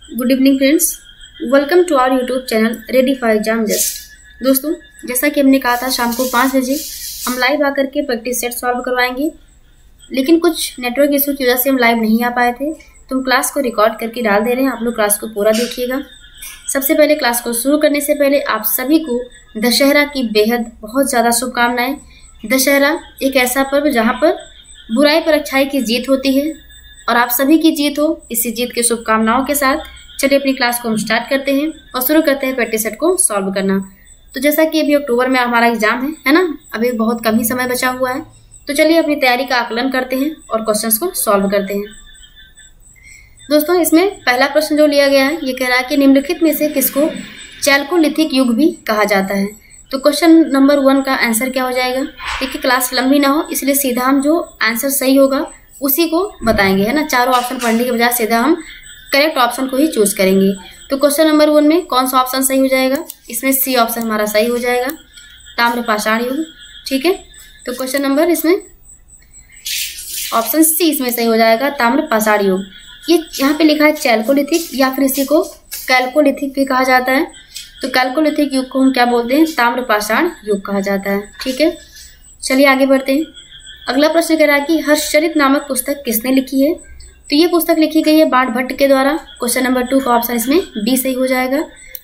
Good evening friends, welcome to our YouTube channel ready for exam just. दोस्तों, जैसा कि हमने कहा था शाम को 5 बजे हम लाइव आकर के प्रैक्टिस सेट सॉल्व करवाएंगे, लेकिन कुछ नेटवर्क इशू की वजह से हम लाइव नहीं आ पाए थे, तो हम क्लास को रिकॉर्ड करके डाल दे रहे हैं। आप लोग क्लास को पूरा देखिएगा। सबसे पहले क्लास को शुरू करने से पहले आप सभी को दशहरा की बेहद बहुत ज़्यादा शुभकामनाएं। दशहरा एक ऐसा पर्व जहाँ पर बुराई पर अच्छाई की जीत होती है और आप सभी की जीत हो। इसी जीत की शुभकामनाओं के साथ चलिए अपनी क्लास को हम स्टार्ट करते हैं और शुरू करते हैं प्रैक्टिस सेट को सॉल्व करना। तो जैसा कि अभी अक्टूबर में हमारा एग्जाम है ना, अभी बहुत कम ही समय बचा हुआ है, तो चलिए अपनी तैयारी का आकलन करते हैं और क्वेश्चंस को सॉल्व करते हैं। दोस्तों, इसमें पहला प्रश्न जो लिया गया है ये कह रहा है कि निम्नलिखित में से किसको चैल्कोलिथिक युग भी कहा जाता है। तो क्वेश्चन नंबर 1 का आंसर क्या हो जाएगा। देखिए, क्लास लंबी ना हो इसलिए सीधा हम जो आंसर सही होगा उसी को बताएंगे, है ना। चारों ऑप्शन पढ़ने के बजाय सीधा हम करेक्ट ऑप्शन को ही चूज करेंगे। तो क्वेश्चन नंबर 1 में कौन सा ऑप्शन सही हो जाएगा। इसमें सी ऑप्शन हमारा सही हो जाएगा, ताम्रपाषाण युग। ठीक है, तो क्वेश्चन नंबर इसमें ऑप्शन सी इसमें सही हो जाएगा, ताम्रपाषाण युग। ये यहाँ पे लिखा है चैल्कोलिथिक या फिर इसी को कैल्कोलिथिक भी कहा जाता है। तो कैल्कोलिथिक युग को हम क्या बोलते हैं, ताम्रपाषाण युग कहा जाता है। ठीक है, चलिए आगे बढ़ते हैं। अगला प्रश्न कह रहा है कि हर्षचरित नामक पुस्तक किसने लिखी है। तो ये पुस्तक लिखी गई है बाण भट्ट के द्वारा। क्वेश्चन नंबर 2 का ऑप्शन इसमें डी सही हो जाएगा।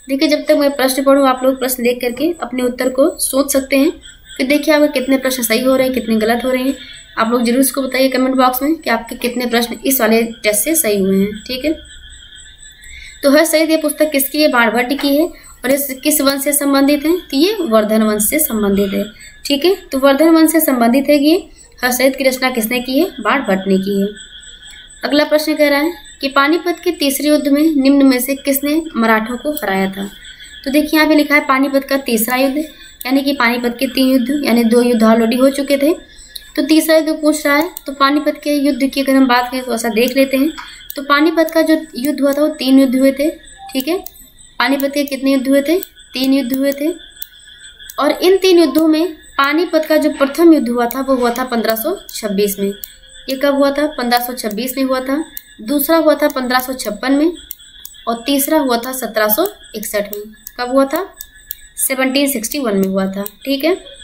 देखिए, जब तक मैं प्रश्न पढ़ूँ आप लोग प्रश्न देख करके अपने उत्तर को सोच सकते हैं। फिर देखिए आपके कितने प्रश्न सही हो रहे हैं, कितने गलत हो रहे हैं। आप लोग जरूर इसको बताइए कमेंट बॉक्स में कि आपके कितने प्रश्न इस वाले टेस्ट से सही हुए हैं। ठीक है, तो हर्षचरित ये पुस्तक किसकी है, बाण भट्ट की है। और इस किस वंश से संबंधित है, तो ये वर्धन वंश से संबंधित है। ठीक है, तो वर्धन वंश से संबंधित है। ये हर्षचरित की रचना किसने की है, बाण भट्ट ने की है। अगला प्रश्न कह रहा है कि पानीपत के तीसरे युद्ध में निम्न में से किसने मराठों को हराया था। तो देखिए यहाँ पे लिखा है पानीपत का तीसरा युद्ध, यानी कि पानीपत के 3 युद्ध यानी 2 युद्ध ऑलरेडी हो चुके थे, तो तीसरा युद्ध पूछ रहा है। तो पानीपत के युद्ध की अगर हम बात करें तो ऐसा देख लेते हैं। तो पानीपत का जो युद्ध हुआ था वो 3 युद्ध हुए थे। ठीक है, पानीपत के कितने युद्ध हुए थे, 3 युद्ध हुए थे। और इन 3 युद्धों में पानीपत का जो प्रथम युद्ध हुआ था वो हुआ था 1526 में। ये कब हुआ था, 1526 में हुआ था। दूसरा हुआ था 1556 में और तीसरा हुआ था 1761 में। कब हुआ था, 1761 में हुआ था। ठीक है,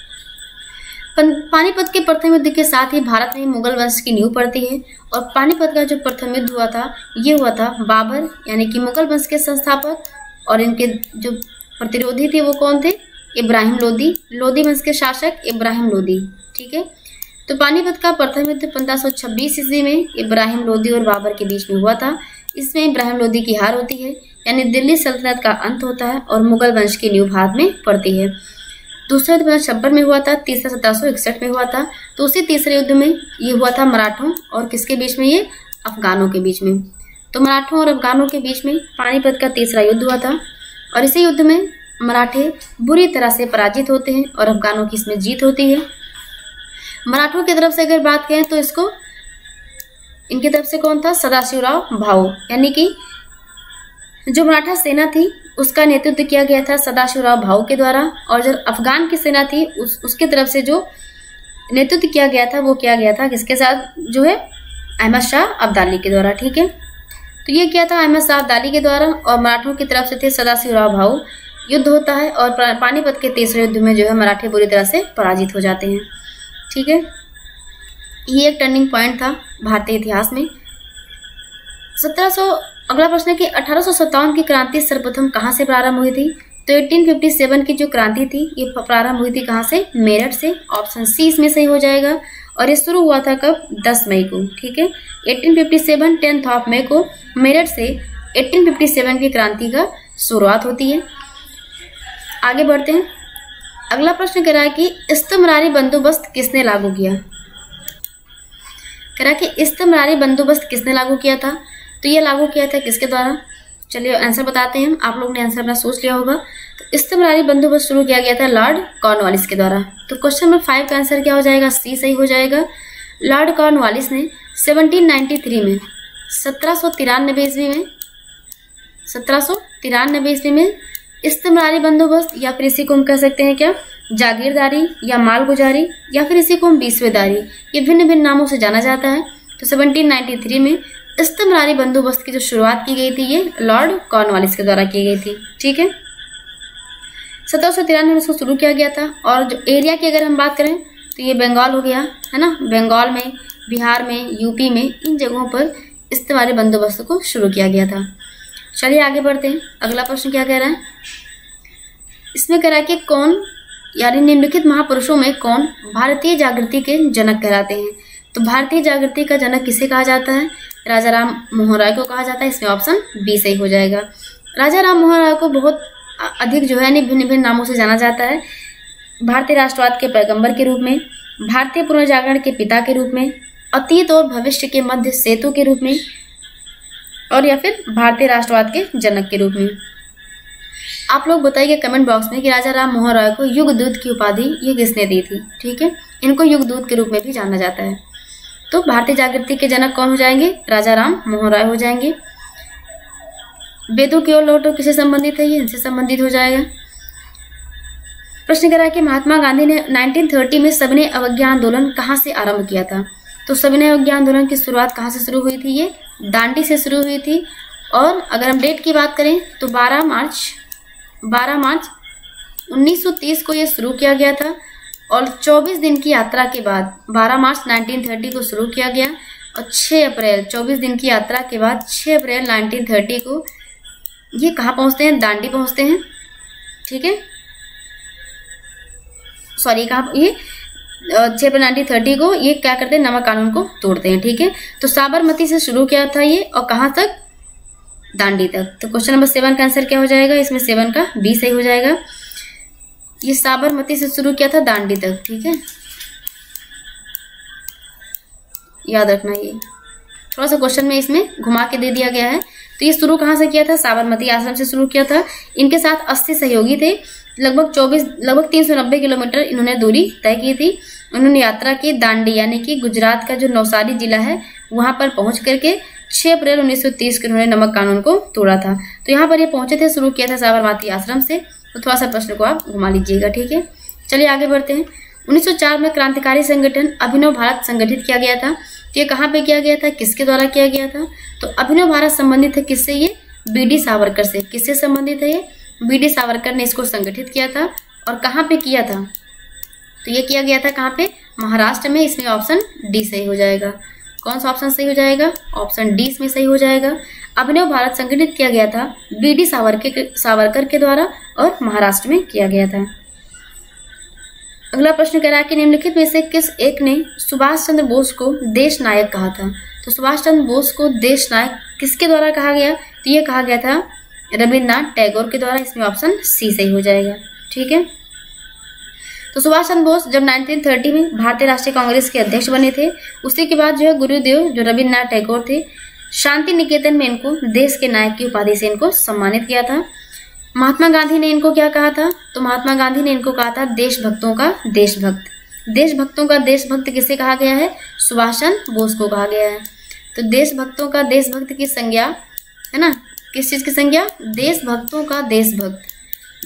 पानीपत के प्रथम युद्ध के साथ ही भारत में मुगल वंश की नींव पड़ती है। और पानीपत का जो प्रथम युद्ध हुआ था ये हुआ था बाबर यानी कि मुगल वंश के संस्थापक, और इनके जो प्रतिरोधी थे वो कौन थे, इब्राहिम लोदी, लोदी वंश के शासक इब्राहिम लोदी। ठीक है, तो पानीपत का प्रथम युद्ध 1526 ईस्वी में इब्राहिम लोदी और बाबर के बीच में हुआ था। इसमें इब्राहिम लोदी की हार होती है, यानी दिल्ली सल्तनत का अंत होता है और मुगल वंश की नींव भारत में पड़ती है। दूसरा युद्ध 1556 में हुआ था, तीसरा 1761 में हुआ था। तो उसी तीसरे युद्ध में ये हुआ था मराठों और किसके बीच में, ये अफगानों के बीच में। तो मराठों और अफगानों के बीच में पानीपत का तीसरा युद्ध हुआ था और इसी युद्ध में मराठे बुरी तरह से पराजित होते हैं और अफगानों की इसमें जीत होती है। मराठों की तरफ से अगर बात करें तो इसको इनकी तरफ से कौन था, सदाशिवराव भाऊ, यानी कि जो मराठा सेना थी उसका नेतृत्व किया गया था सदाशिवराव भाऊ के द्वारा। और जो अफगान की सेना थी उसके तरफ से जो नेतृत्व किया गया था वो किया गया था किसके साथ, जो है अहमद शाह अब्दाली के द्वारा। ठीक है, तो ये किया था अहमद शाह अब्दाली के द्वारा और मराठों की तरफ से थे सदाशिवराव भाऊ। युद्ध होता है और पानीपत के तीसरे युद्ध में जो है मराठे बुरी तरह से पराजित हो जाते हैं। ठीक है, ये एक टर्निंग पॉइंट था भारतीय इतिहास में। 1700 अगला प्रश्न है कि 1857 की क्रांति सर्वप्रथम कहाँ से प्रारंभ हुई थी। तो 1857 की जो क्रांति थी ये प्रारंभ हुई थी कहाँ से, मेरठ से। ऑप्शन सी इसमें सही हो जाएगा। और ये शुरू हुआ था कब, 10 मई को। ठीक है, 1857 10 मई को मेरठ से 1857 की क्रांति का शुरुआत होती है। आगे बढ़ते हैं। अगला प्रश्न कह रहा है कि इस्तमरारी बंदोबस्त किसने लागू किया। कह रहा है कि इस्तमरारी बंदोबस्त किसने लागू किया था। तो ये लागू किया था किसके द्वारा, चलिए आंसर बताते हैं। आप लोग ने आंसर अपना सोच लिया होगा। तो इस्तमरारी बंदोबस्त शुरू किया गया था लॉर्ड कॉर्नवालिस के द्वारा। तो क्वेश्चन नंबर 5 का आंसर क्या हो जाएगा, सी सही हो जाएगा। लॉर्ड कॉर्नवालिस ने 1793 में 1793 ईस्वी में इस्तमरारी बंदोबस्त, या फिर इसी को हम कह सकते हैं क्या, जागीरदारी या मालगुजारी, या फिर इसी को हम बीसवेदारी, ये भिन्न भिन्न नामों से जाना जाता है। तो 1793 में इस्तेमरारी बंदोबस्त की जो शुरुआत की गई थी ये लॉर्ड कॉर्नवालिस के द्वारा की गई थी। ठीक है, 1793 में इसको शुरू किया गया था। और जो एरिया की अगर हम बात करें तो ये बंगाल हो गया, है ना, बंगाल में, बिहार में, यूपी में, इन जगहों पर इस्तेमारी बंदोबस्त को शुरू किया गया था। चलिए आगे बढ़ते हैं। अगला प्रश्न क्या कह रहा है, इसमें कह रहा है कि कौन, यानी निम्नलिखित महापुरुषों में कौन भारतीय जागृति के जनक कहलाते हैं। तो भारतीय जागृति का जनक किसे कहा जाता है, राजा राम मोहन राय को कहा जाता है। इसमें ऑप्शन बी सही हो जाएगा। राजा राम मोहन राय को बहुत अधिक जो है भिन्न भिन्न नामों से जाना जाता है। भारतीय राष्ट्रवाद के पैगंबर के रूप में, भारतीय पुनर्जागरण के पिता के रूप में, अतीत और भविष्य के मध्य सेतु के रूप में, और या फिर भारतीय राष्ट्रवाद के जनक के रूप में। आप लोग बताइए कमेंट बॉक्स में कि राजा राम मोहन राय को युगदूत की उपाधि ये किसने दी थी। ठीक है, इनको युगदूत के रूप में भी जाना जाता है। तो भारतीय जागृति के जनक कौन हो जाएंगे, राजा राम मोहन राय हो जाएंगे। वेदों की ओर लौटो किससे संबंधित है, ये इनसे संबंधित हो जाएगा। प्रश्न कह रहा है कि महात्मा गांधी ने 1930 में सविनय अवज्ञा आंदोलन कहाँ से आरंभ किया था। तो सविनय अवज्ञा आंदोलन की शुरुआत कहाँ से शुरू हुई थी, ये दांडी से शुरू हुई थी। और अगर हम डेट की बात करें तो 12 मार्च 1930 को ये शुरू किया गया था। और 24 दिन की यात्रा के बाद 12 मार्च 1930 को शुरू किया गया और 6 अप्रैल 24 दिन की यात्रा के बाद 6 अप्रैल 1930 को ये कहाँ पहुँचते हैं, दांडी पहुँचते हैं। ठीक है, सॉरी कहाँ, ये 6 अप्रैल 1930 को ये क्या करते हैं, नमक कानून को तोड़ते हैं। ठीक है, तो साबरमती से शुरू किया था ये और कहाँ तक, दांडी तक। तो क्वेश्चन नंबर 7 का आंसर क्या हो जाएगा, इसमें 7 का बी सही हो जाएगा। ये साबरमती से शुरू किया था दांडी तक। ठीक है, याद रखना, ये थोड़ा सा क्वेश्चन में इसमें घुमा के दे दिया गया है। तो ये शुरू कहाँ से किया था, साबरमती आश्रम से शुरू किया था। इनके साथ 80 सहयोगी थे। लगभग 390 किलोमीटर इन्होंने दूरी तय की थी। उन्होंने यात्रा की दांडी, यानी कि गुजरात का जो नवसारी जिला है वहां पर पहुंच करके 6 अप्रैल 1930 को उन्होंने नमक कानून को तोड़ा था। तो यहाँ पर ये पहुंचे थे, शुरू किया था साबरमती आश्रम से। तो थोड़ा सा प्रश्न को आप घुमा लीजिएगा। ठीक है, चलिए आगे बढ़ते हैं। 1904 में क्रांतिकारी संगठन अभिनव भारत संगठित किया गया था। तो ये कहाँ पे किया गया था, किसके द्वारा किया गया था। तो अभिनव भारत संबंधित है किससे, ये बी.डी. सावरकर से। किससे संबंधित है, ये बी.डी. सावरकर ने इसको संगठित किया था। और कहाँ पे किया था, तो ये किया गया था कहाँ पे, महाराष्ट्र में। इसमें ऑप्शन डी सही हो जाएगा। कौन सा ऑप्शन सही हो जाएगा, ऑप्शन डी इसमें सही हो जाएगा। अभिनव भारत संगठित किया गया था बी.डी. सावरकर के द्वारा और महाराष्ट्र में किया गया था। अगला प्रश्न कह रहा है कि निम्नलिखित में से किस एक ने सुभाष चंद्र बोस को देश नायक कहा था। तो सुभाष चंद्र बोस को देश नायक किसके द्वारा कहा गया, तो ये कहा गया था रविन्द्रनाथ टैगोर के द्वारा। इसमें ऑप्शन सी सही हो जाएगा। ठीक है, तो सुभाष चंद्र बोस जब 1930 में भारतीय राष्ट्रीय कांग्रेस के अध्यक्ष बने थे, उसी के बाद जो है गुरुदेव जो रविन्द्रनाथ टैगोर थे, शांति निकेतन में इनको देश के नायक की उपाधि से इनको सम्मानित किया था। महात्मा गांधी ने इनको क्या कहा था, तो महात्मा गांधी ने इनको कहा था देशभक्तों का देशभक्त। देशभक्तों का देशभक्त किसे कहा गया है, सुभाष चंद्र बोस को कहा गया है। तो देशभक्तों का देशभक्त की संज्ञा है ना, किस चीज की संज्ञा, देशभक्तों का देशभक्त।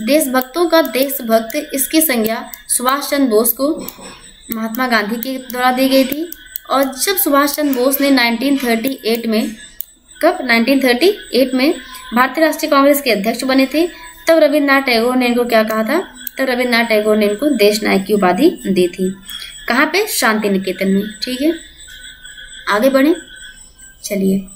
देशभक्तों का देशभक्त इसकी संज्ञा सुभाष चंद्र बोस को महात्मा गांधी के द्वारा दी गई थी। और जब सुभाष चंद्र बोस ने 1938 में भारतीय राष्ट्रीय कांग्रेस के अध्यक्ष बने थे, तब रविन्द्रनाथ टैगोर ने इनको क्या कहा था, तब रविन्द्रनाथ टैगोर ने इनको देश नायक की उपाधि दी थी। कहाँ पे, शांति निकेतन में। ठीक है, आगे बढ़े। चलिए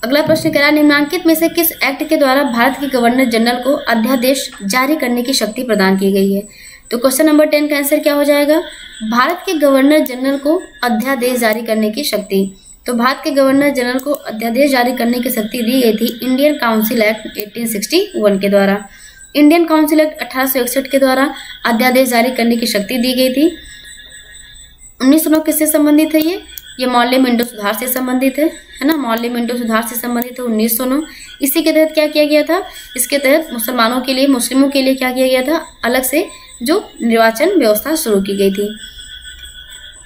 अगला प्रश्न कह रहा है निम्नांकित में से किस एक्ट के द्वारा भारत के गवर्नर जनरल को अध्यादेश जारी करने की शक्ति प्रदान की गई है। तो क्वेश्चन नंबर 10 का आंसर क्या हो जाएगा, भारत के गवर्नर जनरल को अध्यादेश जारी करने की शक्ति। तो भारत के गवर्नर जनरल को अध्यादेश जारी करने की शक्ति दी गई थी इंडियन काउंसिल एक्ट 1861 के द्वारा। इंडियन काउंसिल एक्ट 1861 के द्वारा अध्यादेश जारी करने की शक्ति दी गई थी। 1909 किससे संबंधित है, ये मॉर्ले मिंटो सुधार से संबंधित है ना, मॉर्ले मिंटो सुधार से संबंधित है 1909। इसी के तहत क्या किया गया था, इसके तहत मुसलमानों के लिए, मुस्लिमों के लिए क्या किया गया था, अलग से जो निर्वाचन व्यवस्था शुरू की गई थी।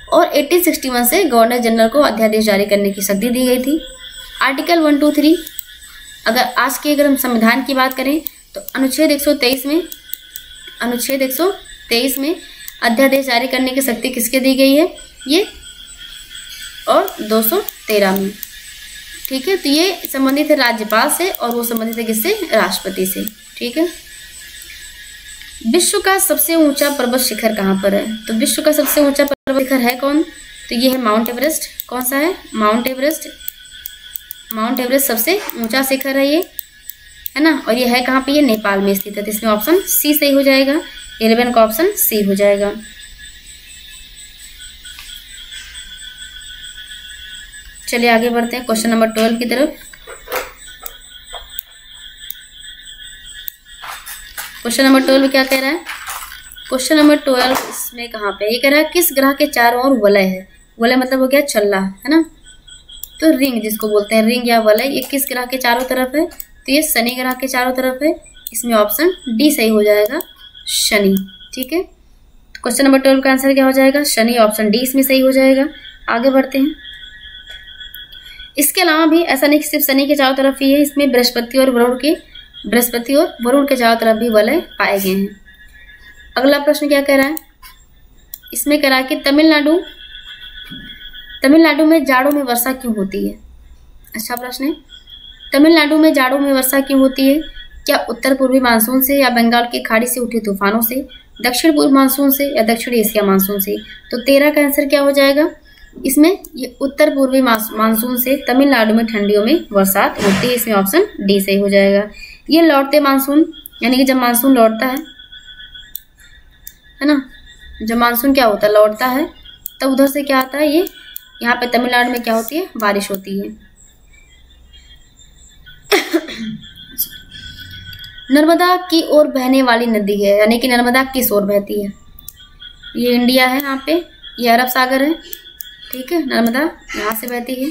और 1861 से गवर्नर जनरल को अध्यादेश जारी करने की शक्ति दी गई थी। आर्टिकल 1, 2, 3 अगर हम संविधान की बात करें तो अनुच्छेद 123 में अध्यादेश जारी करने की शक्ति किसके दी गई है, ये और 213 में ठीक है, तो ये संबंधित है राज्यपाल से और वो संबंधित है किससे, राष्ट्रपति से। ठीक है, विश्व का सबसे ऊंचा पर्वत शिखर कहाँ पर है? तो विश्व का सबसे ऊंचा पर्वत शिखर है कौन? तो ये है माउंट एवरेस्ट। कौन सा है? Mount Everest. माउंट एवरेस्ट सबसे ऊंचा शिखर है ये, है ना, और ये है कहाँ पे? ये नेपाल में स्थित है। तो इसमें ऑप्शन सी सही हो जाएगा, 11 का ऑप्शन सी हो जाएगा। चलिए आगे बढ़ते हैं क्वेश्चन नंबर 12 की तरफ। क्वेश्चन नंबर 12 क्या कह रहा है? क्वेश्चन नंबर 12 इसमें कहाँ पे ये कह रहा है, किस ग्रह के चारों ओर वलय है? वलय मतलब हो गया छल्ला, है ना, तो रिंग जिसको बोलते हैं, रिंग या वलय, ये किस ग्रह के चारों तरफ है? तो ये शनि ग्रह के चारों तरफ है। इसमें ऑप्शन डी सही हो जाएगा, शनि। ठीक है, तो क्वेश्चन नंबर 12 का आंसर क्या हो जाएगा? शनि। ऑप्शन डी इसमें सही हो जाएगा। आगे बढ़ते हैं। इसके अलावा भी ऐसा नहीं कि सिर्फ शनि के चारों तरफ ही है, इसमें बृहस्पति और वरुण के चारों तरफ भी वलय पाए गए हैं। अगला प्रश्न क्या कह रहा है? इसमें कह रहा है कि तमिलनाडु में जाड़ों में वर्षा क्यों होती है? अच्छा प्रश्न है। तमिलनाडु में जाड़ों में वर्षा क्यों होती है? क्या उत्तर पूर्वी मानसून से, या बंगाल की खाड़ी से उठे तूफानों से, दक्षिण पूर्व मानसून से, या दक्षिण एशिया मानसून से? तो 13 का आंसर क्या हो जाएगा? इसमें ये उत्तर पूर्वी मानसून से तमिलनाडु में ठंडियों में बरसात होती है। इसमें ऑप्शन डी सही हो जाएगा। ये लौटते मानसून, यानी कि जब मानसून लौटता है ना, जब मानसून क्या होता है, लौटता है, तब उधर से क्या आता है, ये यहाँ पे तमिलनाडु में क्या होती है, बारिश होती है। नर्मदा की ओर बहने वाली नदी है, यानी कि नर्मदा किस ओर बहती है? ये इंडिया है, यहाँ पे ये अरब सागर है। ठीक है, नर्मदा यहाँ से बहती है।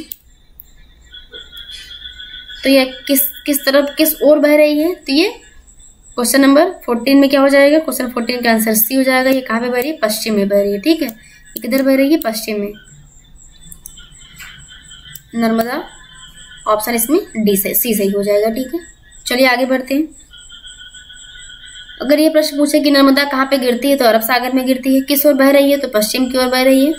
तो ये किस तरफ, किस ओर बह रही है? तो ये क्वेश्चन नंबर 14 में क्या हो जाएगा? क्वेश्चन 14 का आंसर सी हो जाएगा। ये कहाँ पे बह रही है? पश्चिम में बह रही है। ठीक है, ये किधर बह रही है? पश्चिम में, नर्मदा। ऑप्शन इसमें डी से सी सही हो जाएगा। ठीक है, चलिए आगे बढ़ते हैं। अगर ये प्रश्न पूछे कि नर्मदा कहाँ पे गिरती है, तो अरब सागर में गिरती है। किस ओर बह रही है? तो पश्चिम की ओर बह रही है।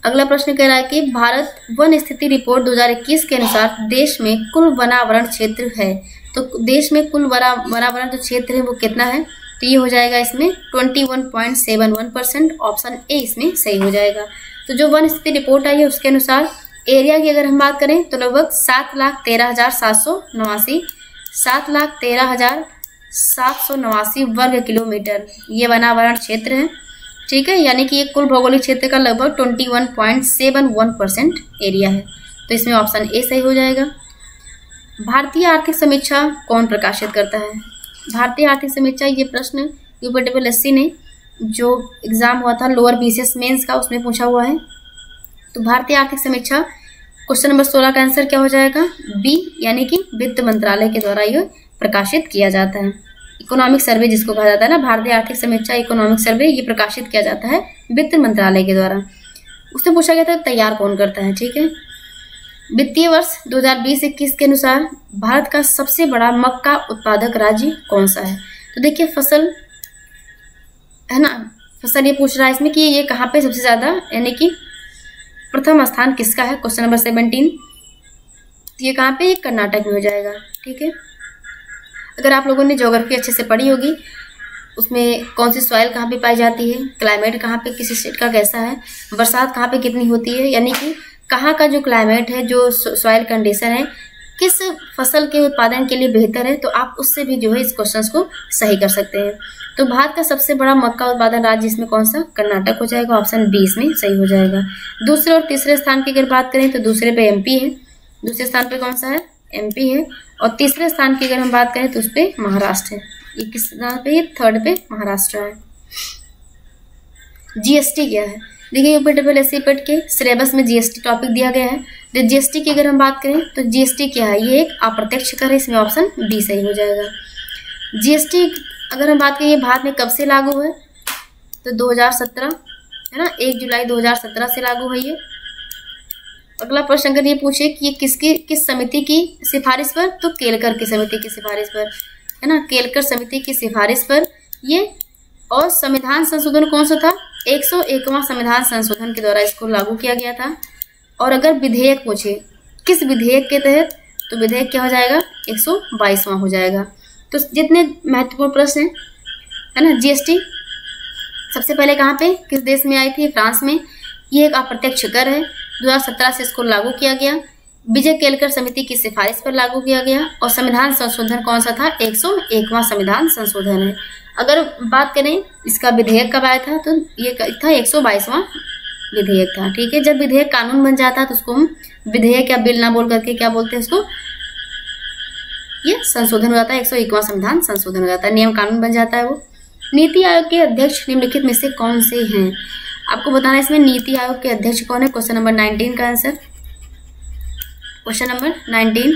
अगला प्रश्न कह रहा है कि भारत वन स्थिति रिपोर्ट 2021 के अनुसार देश में कुल वनावरण क्षेत्र है। तो देश में कुल वनावरण जो क्षेत्र है वो कितना है? तो ये हो जाएगा इसमें 21.71%। ऑप्शन ए इसमें सही हो जाएगा। तो जो वन स्थिति रिपोर्ट आई है उसके अनुसार एरिया की अगर हम बात करें तो लगभग 7,13,789 वर्ग किलोमीटर ये वनावरण क्षेत्र है। ठीक है, यानी कि ये कुल भौगोलिक क्षेत्र का लगभग 21.71% एरिया है। तो इसमें ऑप्शन ए सही हो जाएगा। भारतीय आर्थिक समीक्षा कौन प्रकाशित करता है? भारतीय आर्थिक समीक्षा, ये प्रश्न यूपीएससी ने जो एग्जाम हुआ था लोअर बीसीएस मेंस का, उसमें पूछा हुआ है। तो भारतीय आर्थिक समीक्षा क्वेश्चन नंबर 16 का आंसर क्या हो जाएगा? बी, यानी कि वित्त मंत्रालय के द्वारा ये प्रकाशित किया जाता है। इकोनॉमिक सर्वे जिसको कहा जाता है ना, भारतीय आर्थिक समीक्षा इकोनॉमिक सर्वे, ये प्रकाशित किया जाता है वित्त मंत्रालय के द्वारा। उससे पूछा गया था तैयार कौन करता है। ठीक है, वित्तीय वर्ष 2020-21 के अनुसार भारत का सबसे बड़ा मक्का उत्पादक राज्य कौन सा है? तो देखिए फसल है ना, फसल ये पूछ रहा है इसमें कि ये कहाँ पे सबसे ज्यादा, यानी कि प्रथम स्थान किसका है? Question number 17। तो ये कहाँ पे? ये कर्नाटक में हो जाएगा। ठीक है, अगर आप लोगों ने ज्योग्राफी अच्छे से पढ़ी होगी, उसमें कौन सी सॉइल कहाँ पे पाई जाती है, क्लाइमेट कहाँ पे किसी स्टेट का कैसा है, बरसात कहाँ पे कितनी होती है, यानी कि कहाँ का जो क्लाइमेट है, जो सॉइल कंडीशन है, किस फसल के उत्पादन के लिए बेहतर है, तो आप उससे भी जो है इस क्वेश्चन को सही कर सकते हैं। तो भारत का सबसे बड़ा मक्का उत्पादन राज्य इसमें कौन सा? कर्नाटक हो जाएगा। ऑप्शन बी इसमें सही हो जाएगा। दूसरे और तीसरे स्थान की अगर बात करें तो दूसरे पे एमपी है, दूसरे स्थान पे कौन सा है? एमपी है। और तीसरे स्थान की अगर हम बात करें तो उस पे महाराष्ट्र है। ये किस स्थान पे? थर्ड पे महाराष्ट्र है। जीएसटी क्या है? देखिए यूपीएससी के सिलेबस में जीएसटी टॉपिक दिया गया है। तो जीएसटी की अगर हम बात करें तो जीएसटी क्या है? ये एक अप्रत्यक्ष कर है। इसमें ऑप्शन बी सही हो जाएगा। जीएसटी अगर हम बात करें भारत में कब से लागू है? तो 2017 है ना, 1 जुलाई 2017 से लागू है ये। अगला प्रश्न अगर ये पूछे कि ये किस समिति की सिफारिश पर? तो केलकर की समिति की सिफारिश पर, है ना, केलकर समिति की सिफारिश पर ये। और संविधान संशोधन कौन सा था? 101वां संविधान संशोधन के द्वारा इसको लागू किया गया था। और अगर विधेयक पूछे किस विधेयक के तहत? तो विधेयक क्या हो जाएगा? 122वां हो जाएगा। तो जितने महत्वपूर्ण प्रश्न हैं, है ना। जीएसटी सबसे पहले कहाँ पे, किस देश में आई थी? फ्रांस में। ये एक अप्रत्यक्ष कर है। 2017 से इसको लागू किया गया। विजय केलकर समिति की सिफारिश पर लागू किया गया। और संविधान संशोधन कौन सा था? 101वां संविधान संशोधन है। अगर बात करें इसका विधेयक कब आया था, तो ये था 122वां विधेयक था। ठीक है, जब विधेयक कानून बन जाता है तो उसको हम विधेयक या बिल ना बोल करके क्या बोलते हैं इसको, ये संशोधन हो जाता है। 101वां संविधान संशोधन हो जाता है, नियम कानून बन जाता है वो। नीति आयोग के अध्यक्ष निम्नलिखित में से कौन से हैं? आपको बताना है इसमें नीति आयोग के अध्यक्ष कौन है। क्वेश्चन नंबर 19 का answer, question number 19,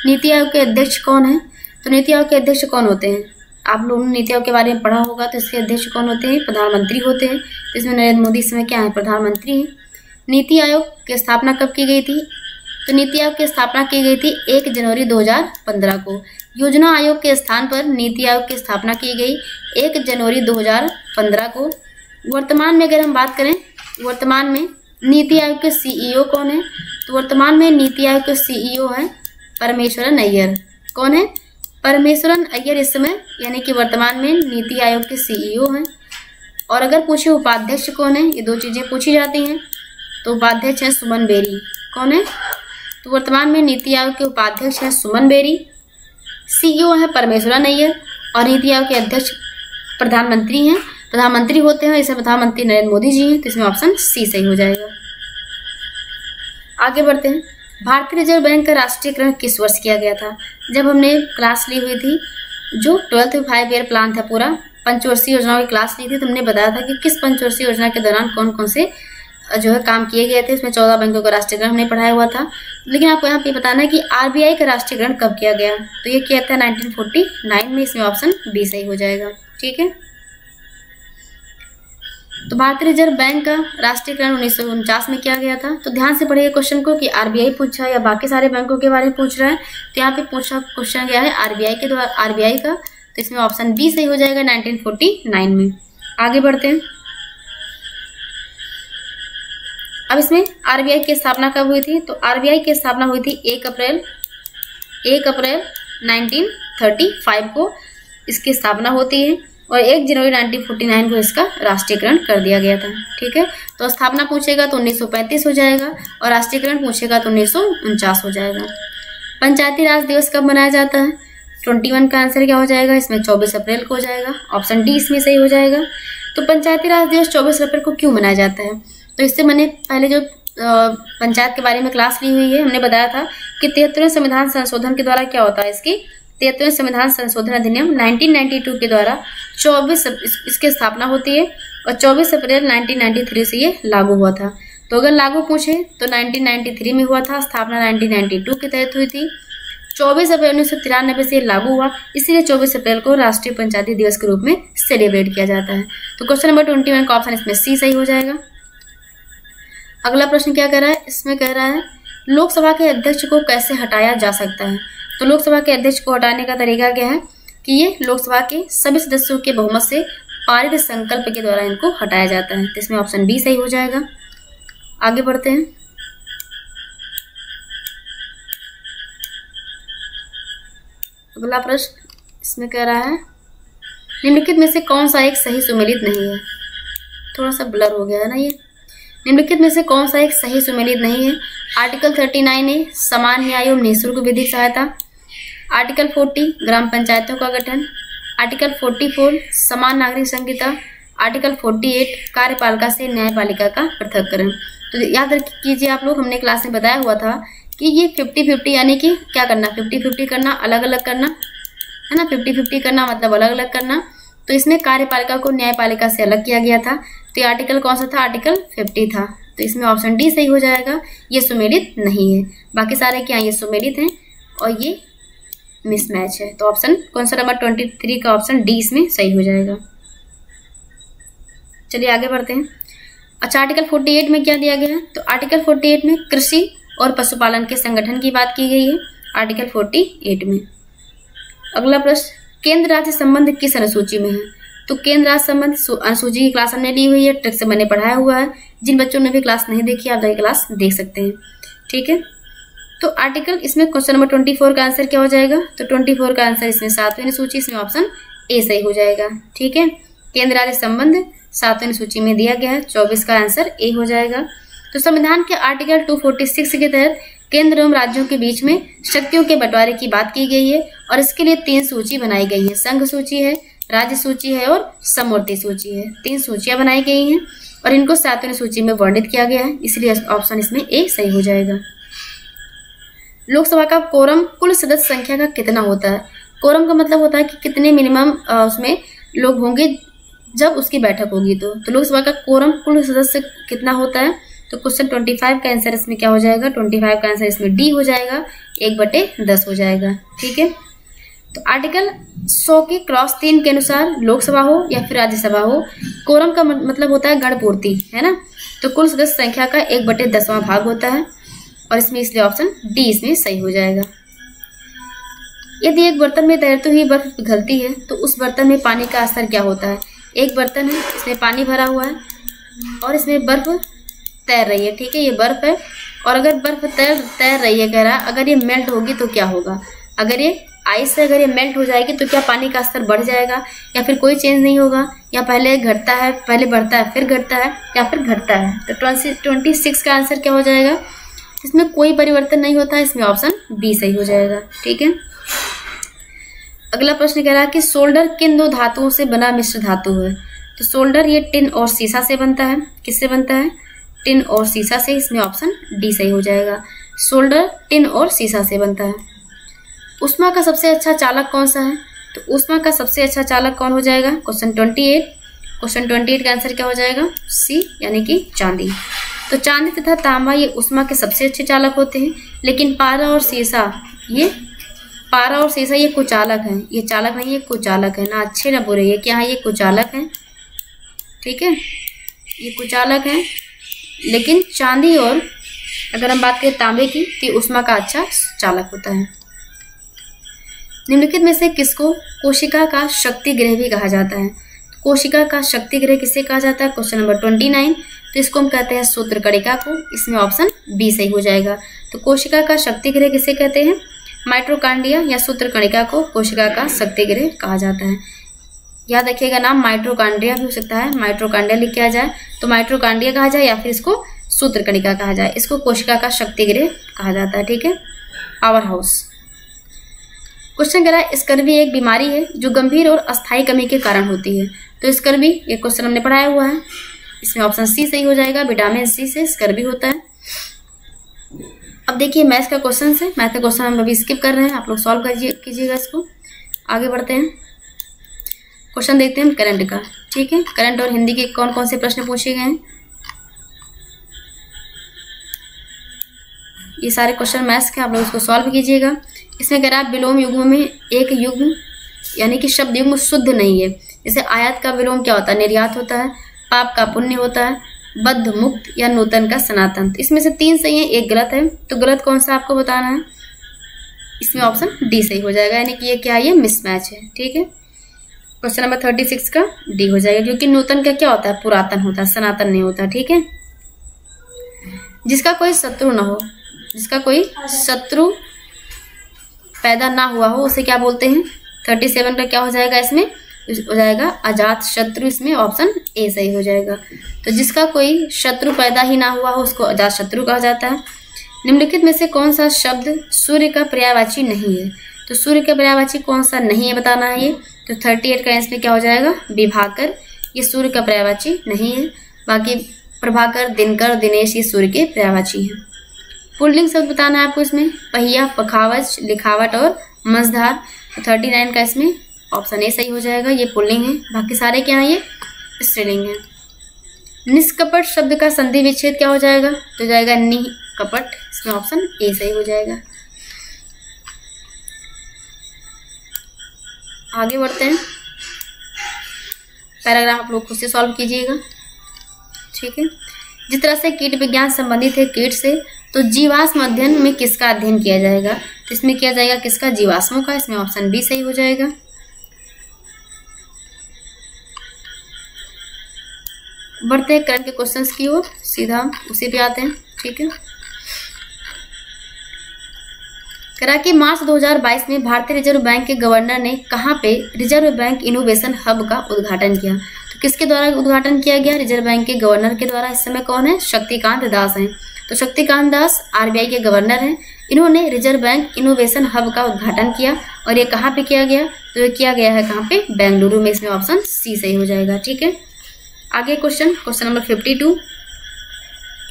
NITI Aayog के अध्यक्ष कौन है? तो नीति आयोग के अध्यक्ष कौन होते हैं? आप लोगों ने नीति आयोग के बारे में पढ़ा होगा। तो इसके अध्यक्ष कौन होते हैं? प्रधानमंत्री होते हैं। इसमें नरेंद्र मोदी इस समय क्या है? प्रधानमंत्री हैं। नीति आयोग की स्थापना कब की गई थी? तो नीति आयोग की स्थापना की गई थी 1 जनवरी 2015 को। योजना आयोग के स्थान पर नीति आयोग की स्थापना की गई 1 जनवरी 2015 को। वर्तमान में अगर हम बात करें, वर्तमान में नीति आयोग के सीईओ कौन है? तो वर्तमान में नीति आयोग के सीईओ हैं परमेश्वरन अय्यर। कौन है? परमेश्वरन अय्यर इस समय यानी कि वर्तमान में नीति आयोग के सीईओ हैं। और अगर पूछे उपाध्यक्ष कौन है, ये दो चीजें पूछी जाती हैं। तो उपाध्यक्ष है सुमन बेरी। कौन है? तो वर्तमान में नीति आयोग के उपाध्यक्ष हैं सुमन बेरी। सीईओ है परमेश्वरन अय्यर। और नीति आयोग के अध्यक्ष प्रधानमंत्री हैं, प्रधानमंत्री होते हैं। इसे प्रधानमंत्री नरेंद्र मोदी जी हैं। तो इसमें ऑप्शन सी सही हो जाएगा। आगे बढ़ते हैं। भारतीय रिजर्व बैंक का राष्ट्रीयकरण किस वर्ष किया गया था? जब हमने क्लास ली हुई थी, जो 12th 5 ईयर प्लान था, पूरा पंचवर्षीय योजनाओं की क्लास ली थी, तो हमने बताया था कि किस पंचवर्षीय योजना के दौरान कौन कौन से जो है काम किए गए थे। इसमें 14 बैंकों का राष्ट्रीयकरण हमने पढ़ाया हुआ था। लेकिन आपको यहाँ पे बताना है कि आरबीआई का राष्ट्रीयकरण कब किया गया? तो ये किया था 1949 में। इसमें ऑप्शन बी सही हो जाएगा। ठीक है, तो भारतीय रिजर्व बैंक का राष्ट्रीयकरण 1949 में किया गया था। तो ध्यान से पढ़िए क्वेश्चन को कि आरबीआई पूछा या बाकी सारे बैंकों के बारे में पूछ रहा है। तो यहाँ पे पूछा क्वेश्चन क्या है? आरबीआई के द्वारा, आरबीआई का। तो इसमें ऑप्शन बी सही हो जाएगा 1949 में। आगे बढ़ते हैं। अब इसमें आरबीआई की स्थापना कब हुई थी? तो आरबीआई की स्थापना हुई थी 1 अप्रैल 1935 को इसकी स्थापना होती है। और 1 जनवरी 1949 को इसका राष्ट्रीयकरण कर दिया गया था। ठीक है, तो स्थापना पूछेगा तो 1935 हो जाएगा और राष्ट्रीयकरण पूछेगा तो 1949 हो जाएगा। पंचायती राज दिवस कब मनाया जाता है? 21 का आंसर क्या हो जाएगा? इसमें 24 अप्रैल को हो जाएगा। ऑप्शन डी इसमें सही हो जाएगा। तो पंचायती राज दिवस 24 अप्रैल को क्यों मनाया जाता है? तो इससे मैंने पहले जो पंचायत के बारे में क्लास ली हुई है, हमने बताया था कि 73वें संविधान संशोधन के द्वारा क्या होता है, इसकी 73वें संविधान संशोधन अधिनियम 1992 के द्वारा 24 इसकी स्थापना होती है और 24 अप्रैल 1993 से ये लागू हुआ था। तो अगर लागू पूछे तो 1993 में हुआ था, स्थापना 1992 के तहत हुई थी। 24 अप्रैल 1993 से लागू हुआ, इसीलिए 24 अप्रैल को राष्ट्रीय पंचायती दिवस के रूप में सेलिब्रेट किया जाता है। तो क्वेश्चन नंबर 21 का ऑप्शन इसमें सी सही हो जाएगा। अगला प्रश्न क्या कह रहा है? इसमें कह रहा है लोकसभा के अध्यक्ष को कैसे हटाया जा सकता है? तो लोकसभा के अध्यक्ष को हटाने का तरीका क्या है कि ये लोकसभा के सभी सदस्यों के बहुमत से पारित संकल्प के द्वारा इनको हटाया जाता है। तो इसमें ऑप्शन बी सही हो जाएगा। आगे बढ़ते हैं। अगला प्रश्न इसमें कह रहा है निम्नलिखित में से कौन सा एक सही सुमेलित नहीं है? थोड़ा सा ब्लर हो गया है ना ये। निम्नलिखित में से कौन सा एक सही सुमेलित नहीं है? आर्टिकल 39A समान न्याय एवं निःशुल्क विधिक सहायता, आर्टिकल 40 ग्राम पंचायतों का गठन, आर्टिकल 44 समान नागरिक संहिता, आर्टिकल 48 कार्यपालिका से न्यायपालिका का पृथक्करण। तो याद कीजिए आप लोग, हमने क्लास में बताया हुआ था कि ये 50-50 यानी कि क्या करना, 50-50 करना, अलग अलग करना, है ना। 50-50 करना मतलब अलग अलग करना। तो इसमें कार्यपालिका को न्यायपालिका से अलग किया गया था। तो ये आर्टिकल कौन सा था? आर्टिकल 50 था। तो इसमें ऑप्शन डी सही हो जाएगा। ये सुमेलित नहीं है, बाकी सारे क्या ये सुमेलित हैं और ये मिसमैच है। तो ऑप्शन कौन सा नंबर 23 का ऑप्शन डी इसमें सही हो जाएगा। चलिए आगे बढ़ते हैं। अच्छा, आर्टिकल 48 में क्या दिया गया है? तो आर्टिकल 48 में कृषि और पशुपालन के संगठन की बात की गई है आर्टिकल 48 में। अगला प्रश्न, केंद्र राज्य संबंध किस अनुसूची में है? तो केंद्र राज्य संबंध अनुसूची की क्लास हमने ली हुई है, ट्रिक से मैंने पढ़ाया हुआ है। जिन बच्चों ने भी क्लास नहीं देखी आप जाके क्लास देख सकते हैं। ठीक है, तो आर्टिकल इसमें क्वेश्चन नंबर 24 का आंसर क्या हो जाएगा? तो 24 का आंसर इसमें 7वीं सूची, इसमें ऑप्शन ए सही हो जाएगा। ठीक है, केंद्र राज्य संबंध 7वीं सूची में दिया गया है, 24 का आंसर ए हो जाएगा। तो संविधान के आर्टिकल 246 के तहत केंद्र एवं राज्यों के बीच में शक्तियों के बंटवारे की बात की गई है और इसके लिए 3 सूची बनाई गई है। संघ सूची है, राज्य सूची है और समवर्ती सूची है। 3 सूचियां बनाई गई हैं और इनको 7वीं सूची में वर्णित किया गया है, इसलिए ऑप्शन इसमें ए सही हो जाएगा। लोकसभा का कोरम कुल सदस्य संख्या का कितना होता है? कोरम का मतलब होता है कि कितने मिनिमम उसमें लोग होंगे जब उसकी बैठक होगी। तो लोकसभा का कोरम कुल सदस्य कितना होता है? तो क्वेश्चन 25 का आंसर इसमें क्या हो जाएगा? 25 का आंसर इसमें डी हो जाएगा, 1/10 हो जाएगा। ठीक है, तो आर्टिकल 100 के क्रॉस 3 के अनुसार लोकसभा हो या फिर राज्यसभा हो, कोरम का मतलब होता है गणपूर्ति, है ना। तो कुल सदस्य संख्या का 1/10वां भाग होता है और इसमें इसलिए ऑप्शन डी इसमें सही हो जाएगा। यदि एक बर्तन में तैरती हुई बर्फ पिघलती है तो उस बर्तन में पानी का स्तर क्या होता है? एक बर्तन है, इसमें पानी भरा हुआ है और इसमें बर्फ तैर रही है। ठीक है, ये बर्फ है और अगर बर्फ तैर रही है, कह रहा है अगर ये मेल्ट होगी तो क्या होगा? अगर ये आइस से अगर ये मेल्ट हो जाएगी तो क्या पानी का स्तर बढ़ जाएगा या फिर कोई चेंज नहीं होगा, या पहले घटता है, पहले बढ़ता है फिर घटता है, या फिर घटता है? तो 26 का आंसर क्या हो जाएगा? इसमें कोई परिवर्तन नहीं होता है, इसमें ऑप्शन बी सही हो जाएगा। ठीक है, अगला प्रश्न कह रहा है कि सोल्डर किन 2 धातुओं से बना मिश्र धातु है? तो सोल्डर ये टिन और सीसा से बनता है। किससे बनता है? टिन और सीसा से, इसमें ऑप्शन डी सही हो जाएगा। सोल्डर टिन और सीसा से बनता है। ऊष्मा का सबसे अच्छा चालक कौन सा है? तो ऊष्मा का सबसे अच्छा चालक कौन हो जाएगा? क्वेश्चन 28 का आंसर क्या हो जाएगा? सी, यानी कि चांदी। तो चांदी तथा तांबा ये ऊष्मा के सबसे अच्छे चालक होते हैं, लेकिन पारा और सीसा ये कुचालक हैं। ये चालक नहीं है, कुचालक है, ना अच्छे ना बुरे, ये क्या है? ये कुचालक है। ठीक है, ये कुचालक है, लेकिन चांदी और अगर हम बात करें तांबे की तो ये ऊष्मा का अच्छा चालक होता है। निम्नलिखित में से किसको कोशिका का शक्ति गृह भी कहा जाता है? कोशिका का शक्ति गृह किसे कहा जाता है? क्वेश्चन नंबर 29, तो इसको हम कहते हैं सूत्रकणिका को, इसमें ऑप्शन बी सही हो जाएगा। तो कोशिका का शक्ति गृह किसे कहते हैं? माइट्रोकांडिया या सूत्रकणिका को कोशिका का शक्ति गृह कहा जाता है। याद रखिएगा नाम, माइट्रोकांड्रिया भी हो सकता है, माइट्रोकांड्रिया लिख के आ जाए तो माइट्रोकांड्रिया कहा जाए या फिर इसको सूत्रकणिका कहा जाए। इसको कोशिका का शक्ति गृह कहा जाता है। ठीक है, पावर हाउस। क्वेश्चन कह रहा है स्कर्वी एक बीमारी है जो गंभीर और अस्थायी कमी के कारण होती है। तो स्कर्वी ये क्वेश्चन हमने पढ़ाया हुआ है, इसमें ऑप्शन सी सही हो जाएगा। विटामिन सी से स्कर्वी होता है। अब देखिए मैथ का क्वेश्चन है, मैथ का क्वेश्चन हम अभी स्किप कर रहे हैं, आप लोग सॉल्व कीजिएगा इसको। आगे बढ़ते हैं, क्वेश्चन देखते हैं करंट का। ठीक है, करंट और हिंदी के कौन कौन से प्रश्न पूछे गए हैं, ये सारे क्वेश्चन मैथ्स के, आप लोग इसको सॉल्व कीजिएगा। इसमें कह रहा है विलोम युग्म में एक युग्म यानी कि शब्द युग्म शुद्ध नहीं है। जैसे आयात का विलोम क्या होता है? निर्यात होता है। पाप का पुण्य होता है। बद्ध मुक्त या नूतन का सनातन। तो इसमें से 3 सही है, एक गलत है। तो गलत कौन सा आपको बताना है? इसमें ऑप्शन डी सही हो जाएगा, यानी कि ये क्या है? ये मिसमैच है। ठीक है, क्वेश्चन नंबर 36 का डी हो जाएगा, क्योंकि नूतन का क्या होता है? पुरातन होता है, सनातन नहीं होता। ठीक है, जिसका कोई शत्रु ना हो, जिसका कोई शत्रु पैदा ना हुआ हो उसे क्या बोलते हैं? 37 का क्या हो जाएगा? इसमें हो जाएगा अजात शत्रु, इसमें ऑप्शन ए सही हो जाएगा। तो जिसका कोई शत्रु पैदा ही ना हुआ हो उसको अजात शत्रु कहा जाता है। निम्नलिखित में से कौन सा शब्द सूर्य का पर्यायवाची नहीं है? तो सूर्य का पर्यायवाची कौन सा नहीं है बताना है ये। तो 38 का इसमें क्या हो जाएगा? विभाकर, ये सूर्य का पर्यायवाची नहीं है। बाकी प्रभाकर, दिनकर, दिनेश ये सूर्य के पर्यायवाची हैं। पुल्लिंग शब्द बताना है आपको इसमें, पहिया, पखावज, लिखावट और मझधार। तो 39 का इसमें ऑप्शन ए सही हो जाएगा, ये पुल्लिंग है। बाकी सारे क्या है? ये स्त्रीलिंग है। निष्कपट शब्द का संधि विच्छेद क्या हो जाएगा? तो जाएगा निकपट, इसमें ऑप्शन ए सही हो जाएगा। आगे बढ़ते हैं, पैराग्राफ आप लोग खुद से सॉल्व कीजिएगा। ठीक है, जिस तरह से कीट विज्ञान संबंधित है कीट से, तो जीवाश्म अध्ययन में किसका अध्ययन किया जाएगा? तो इसमें किया जाएगा किसका? जीवाश्मों का, इसमें ऑप्शन बी सही हो जाएगा। बढ़ते हैं करंट के क्वेश्चंस की ओर, सीधा उसी पे आते हैं। ठीक है, करा कि मार्च 2022 में भारतीय रिजर्व बैंक के गवर्नर ने कहाँ पे रिजर्व बैंक इनोवेशन हब का उद्घाटन किया। तो किसके द्वारा उद्घाटन किया गया? रिजर्व बैंक के गवर्नर के द्वारा। इस समय कौन है? शक्तिकांत दास हैं। तो शक्तिकांत दास आरबीआई के गवर्नर हैं। इन्होंने रिजर्व बैंक इनोवेशन हब का उद्घाटन किया और ये कहाँ पे किया गया? तो ये किया गया है कहाँ पे? बेंगलुरु में। इसमें ऑप्शन सी सही हो जाएगा। ठीक है, आगे क्वेश्चन नंबर 52।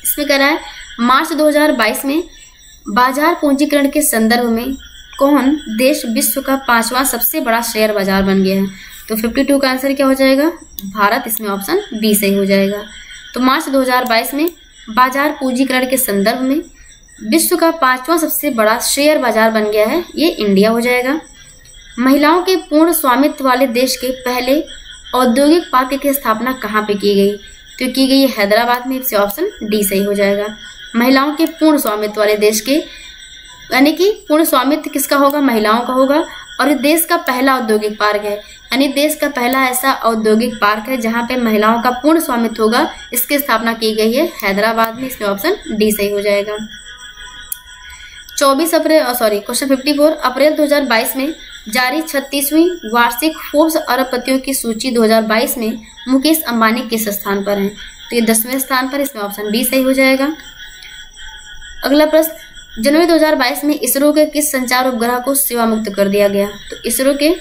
इसमें कह रहा है मार्च 2022 में बाजार पूंजीकरण के संदर्भ में कौन देश विश्व का 5वां सबसे बड़ा शेयर बाजार बन गया है? तो 52 का आंसर क्या हो जाएगा? भारत। इसमें ऑप्शन बी सही हो जाएगा। तो मार्च 2022 में बाजार पूंजीकरण के संदर्भ में विश्व का 5वां सबसे बड़ा शेयर बाजार बन गया है, ये इंडिया हो जाएगा। महिलाओं के पूर्ण स्वामित्व वाले देश के पहले औद्योगिक पार्क की स्थापना कहाँ पे की गई? तो की गई है हैदराबाद में। इससे ऑप्शन डी सही हो जाएगा। महिलाओं के पूर्ण स्वामित्व वाले देश के, यानी कि पूर्ण स्वामित्व किसका होगा? महिलाओं का होगा। और ये देश का पहला औद्योगिक पार्क है, यानी देश का पहला ऐसा औद्योगिक पार्क है जहां पे महिलाओं का पूर्ण स्वामित्व होगा। इसकी स्थापना की गई है हैदराबाद में। इसमें ऑप्शन डी सही हो जाएगा। क्वेश्चन 54। अप्रैल 2022 में जारी 36वीं वार्षिक फोर्ब्स अरबपतियों की सूची 2022 में मुकेश अंबानी किस स्थान पर हैं? तो ये 10वें स्थान पर। इसमें ऑप्शन बी सही हो जाएगा। अगला प्रश्न, जनवरी 2022 में इसरो के किस संचार उपग्रह को सेवा मुक्त कर दिया गया? तो इसरो के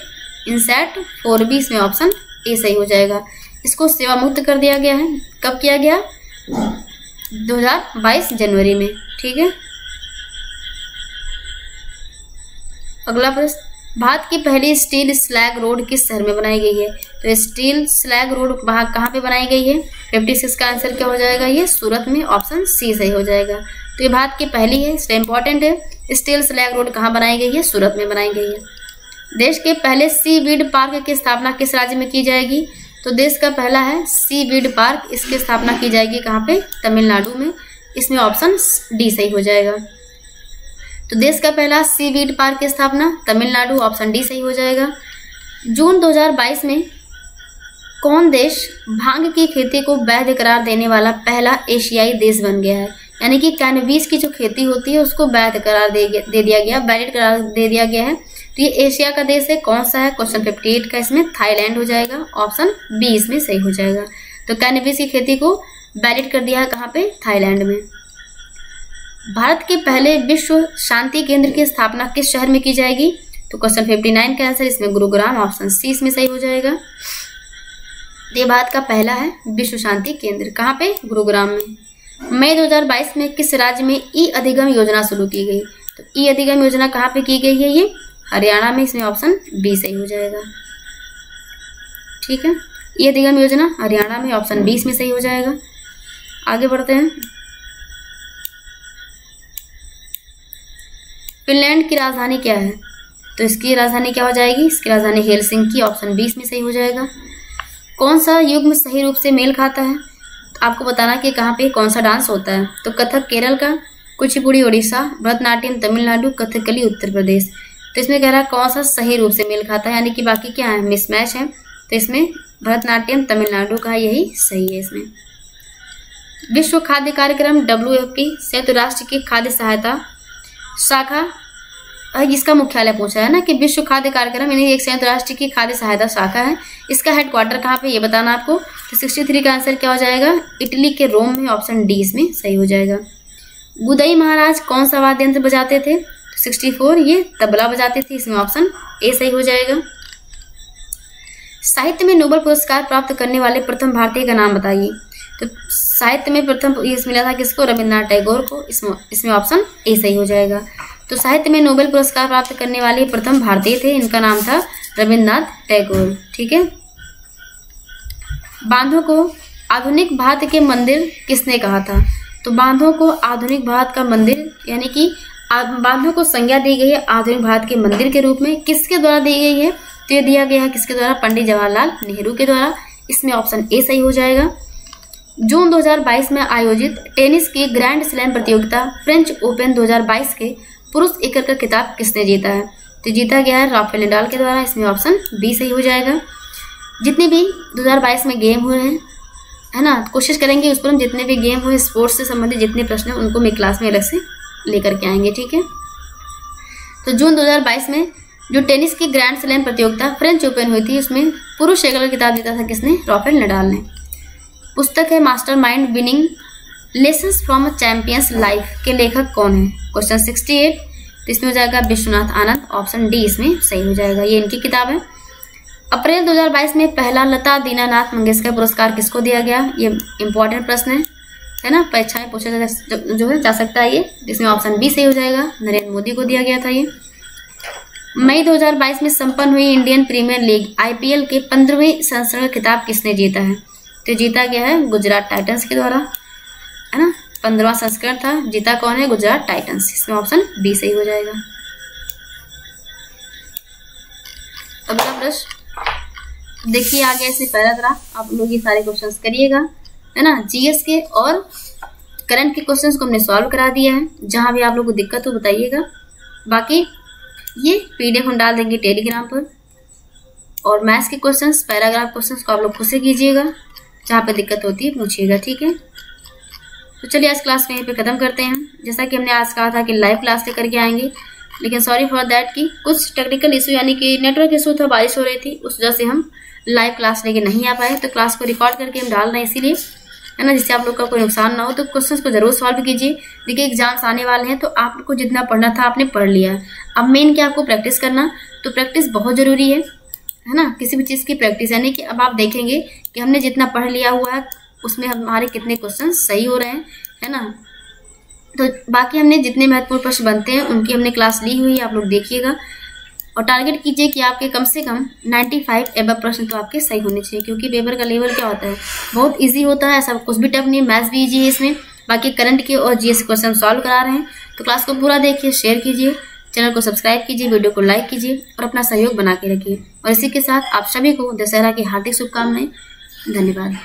इनसैट 4B। इसमें ऑप्शन ए सही हो जाएगा। इसको सेवा मुक्त कर दिया गया है। कब किया गया? 2022 जनवरी में। ठीक है, अगला प्रश्न, भारत की पहली स्टील स्लैग रोड किस शहर में बनाई गई है? तो स्टील स्लैग रोड कहाँ पे बनाई गई है? 56 का आंसर क्या हो जाएगा? ये सूरत में। ऑप्शन सी सही हो जाएगा। तो ये भारत की पहली है, इसलिए इंपॉर्टेंट है। स्टील स्लैग रोड कहाँ बनाई गई है? सूरत में बनाई गई है। देश के पहले सी वीड पार्क की स्थापना किस राज्य में की जाएगी? तो देश का पहला है सी वीड पार्क, इसकी स्थापना की जाएगी कहाँ पे? तमिलनाडु में। इसमें ऑप्शन डी सही हो जाएगा। तो देश का पहला सी वीड पार्क की स्थापना तमिलनाडु। ऑप्शन डी सही हो जाएगा। जून 2022 में कौन देश भांग की खेती को वैध करार देने वाला पहला एशियाई देश बन गया है? यानी कि कैनबिस की जो खेती होती है उसको वैध करार दे दिया गया, वैलिड करार दे दिया गया है। तो ये एशिया का देश है, कौन सा है? क्वेश्चन 58 का इसमें थाईलैंड हो जाएगा। ऑप्शन बी इसमें सही हो जाएगा। तो कैनबिस की खेती को वैलिड कर दिया है कहाँ पे? थाईलैंड में। भारत के पहले विश्व शांति केंद्र की स्थापना किस शहर में की जाएगी? तो क्वेश्चन 59 का आंसर इसमें गुरुग्राम। ऑप्शन सी इसमें सही हो जाएगा। ये भारत का पहला है विश्व शांति केंद्र, कहाँ पे? गुरुग्राम में। मई 2022 में किस राज्य में ई अधिगम योजना शुरू की गई? तो ई अधिगम योजना कहाँ पे की गई है? ये हरियाणा में। इसमें ऑप्शन बी सही हो जाएगा। ठीक है, ई अधिगम योजना हरियाणा में। ऑप्शन बी इसमें सही हो जाएगा। आगे बढ़ते हैं। फिनलैंड की राजधानी क्या है? तो इसकी राजधानी क्या हो जाएगी? इसकी राजधानी हेलसिंकी। ऑप्शन 20 में सही हो जाएगा। कौन सा युग्म सही रूप से मेल खाता है? आपको बताना कि कहाँ पे कौन सा डांस होता है। तो कथक केरल का, कुचिपुड़ी उड़ीसा, भरतनाट्यम तमिलनाडु, कथकली उत्तर प्रदेश। तो इसमें कह रहा है कौन सा सही रूप से मेल खाता है, यानी कि बाकी क्या है? मिसमैच है। तो इसमें भरतनाट्यम तमिलनाडु का यही सही है। इसमें विश्व खाद्य कार्यक्रम WFP संयुक्त राष्ट्र की खाद्य सहायता शाखा, इसका मुख्यालय पूछा है ना कि विश्व खाद्य कार्यक्रम यानी एक संयुक्त राष्ट्र की खाद्य सहायता शाखा है। इसका हेडक्वार्टर कहाँ पे ये बताना आपको। तो 63 का आंसर क्या हो जाएगा? इटली के रोम में। ऑप्शन डी इसमें सही हो जाएगा। गुदई महाराज कौन सा वाद्य यंत्र बजाते थे? तो 64 ये तबला बजाते थे। इसमें ऑप्शन ए सही हो जाएगा। साहित्य में नोबेल पुरस्कार प्राप्त करने वाले प्रथम भारतीय का नाम बताइए। तो साहित्य में प्रथम ये मिला था किसको? रविन्द्रनाथ टैगोर को। इसमें ऑप्शन ए सही हो जाएगा। तो साहित्य में नोबेल पुरस्कार प्राप्त करने वाले प्रथम भारतीय थे, इनका नाम था रविन्द्रनाथ टैगोर। ठीक है, बांधों को आधुनिक भारत के मंदिर किसने कहा था? तो बांधों को आधुनिक भारत का मंदिर, यानी कि बांधों को संज्ञा दी गई है आधुनिक भारत के मंदिर के रूप में। किसके द्वारा दी गई है? तो ये दिया गया है किसके द्वारा? पंडित जवाहरलाल नेहरू के द्वारा। इसमें ऑप्शन ए सही हो जाएगा। जून 2022 में आयोजित टेनिस की ग्रैंड स्लैम प्रतियोगिता फ्रेंच ओपन 2022 के पुरुष एकल का खिताब किसने जीता है? तो जीता गया है राफेल नडाल के द्वारा। इसमें ऑप्शन बी सही हो जाएगा। जितने भी 2022 में गेम हुए हैं, है ना, कोशिश करेंगे उस पर हम जितने भी गेम हुए स्पोर्ट्स से संबंधित जितने प्रश्न हैं उनको मैं क्लास में अलग से लेकर के आएंगे। ठीक है, तो जून 2022 में जो टेनिस की ग्रैंड स्लैम प्रतियोगिता फ्रेंच ओपन हुई थी, उसमें पुरुष एकल खिताब जीता था किसने? राफेल नडाल ने। पुस्तक है mastermind winning lessons from a champions life के लेखक कौन है? क्वेश्चन 68, तो इसमें हो जाएगा विश्वनाथ आनंद, ऑप्शन डी इसमें सही हो जाएगा। ये इनकी किताब है। अप्रैल 2022 में पहला लता दीनानाथ मंगेशकर पुरस्कार किसको दिया गया? ये इंपॉर्टेंट प्रश्न है ना, परीक्षाएं पूछा जा सकता है ये, जिसमें ऑप्शन बी सही हो जाएगा। नरेंद्र मोदी को दिया गया था ये। मई 2022 में संपन्न हुई इंडियन प्रीमियर लीग IPL के 15वें संस्करण का खिताब किसने जीता है? तो जीता गया है गुजरात टाइटंस के द्वारा, है ना। 15वां संस्करण था, जीता कौन है? गुजरात टाइटंस। इसमें ऑप्शन बी सही हो जाएगा। अगला प्रश्न देखिए, आगे ऐसे पैराग्राफ आप लोग ये सारे क्वेश्चंस करिएगा, है ना। GS के और करंट के क्वेश्चंस को हमने सॉल्व करा दिया है। जहां भी आप लोग को दिक्कत हो बताइएगा। बाकी ये PDF हम डाल देंगे टेलीग्राम पर, और मैथ्स के क्वेश्चंस, पैराग्राफ क्वेश्चंस को आप लोग खुद से कीजिएगा। जहाँ पे दिक्कत होती है पूछिएगा, ठीक है। तो चलिए आज क्लास को यहीं पे ख़त्म करते हैं। जैसा कि हमने आज कहा था कि लाइव क्लास लेकर के आएंगे, लेकिन सॉरी फॉर दैट कि कुछ टेक्निकल इशू यानी कि नेटवर्क इशू था, बारिश हो रही थी, उस वजह से हम लाइव क्लास लेके नहीं आ पाए। तो क्लास को रिकॉर्ड करके हम डाल रहे हैं इसीलिए, है ना, जिससे आप लोग का कोई नुकसान ना हो। तो क्वेश्चंस को जरूर सॉल्व कीजिए। देखिए एग्जाम्स आने वाले हैं, तो आप लोग को जितना पढ़ना था आपने पढ़ लिया। अब मेन क्या आपको प्रैक्टिस करना, तो प्रैक्टिस बहुत ज़रूरी है ना। किसी भी चीज़ की प्रैक्टिस, यानी कि अब आप देखेंगे कि हमने जितना पढ़ लिया हुआ है उसमें हमारे कितने क्वेश्चन सही हो रहे हैं, है ना। तो बाकी हमने जितने महत्वपूर्ण प्रश्न बनते हैं उनकी हमने क्लास ली हुई है, आप लोग देखिएगा। और टारगेट कीजिए कि आपके कम से कम 95 एबव प्रश्न तो आपके सही होने चाहिए, क्योंकि पेपर का लेवल क्या होता है, बहुत ईजी होता है, ऐसा कुछ भी टफ नहीं। मैथ्स भी ईजी है इसमें। बाकी करंट के और GS क्वेश्चन सॉल्व करा रहे हैं। तो क्लास को पूरा देखिए, शेयर कीजिए, चैनल को सब्सक्राइब कीजिए, वीडियो को लाइक कीजिए और अपना सहयोग बना के रखिए। और इसी के साथ आप सभी को दशहरा की हार्दिक शुभकामनाएं। धन्यवाद।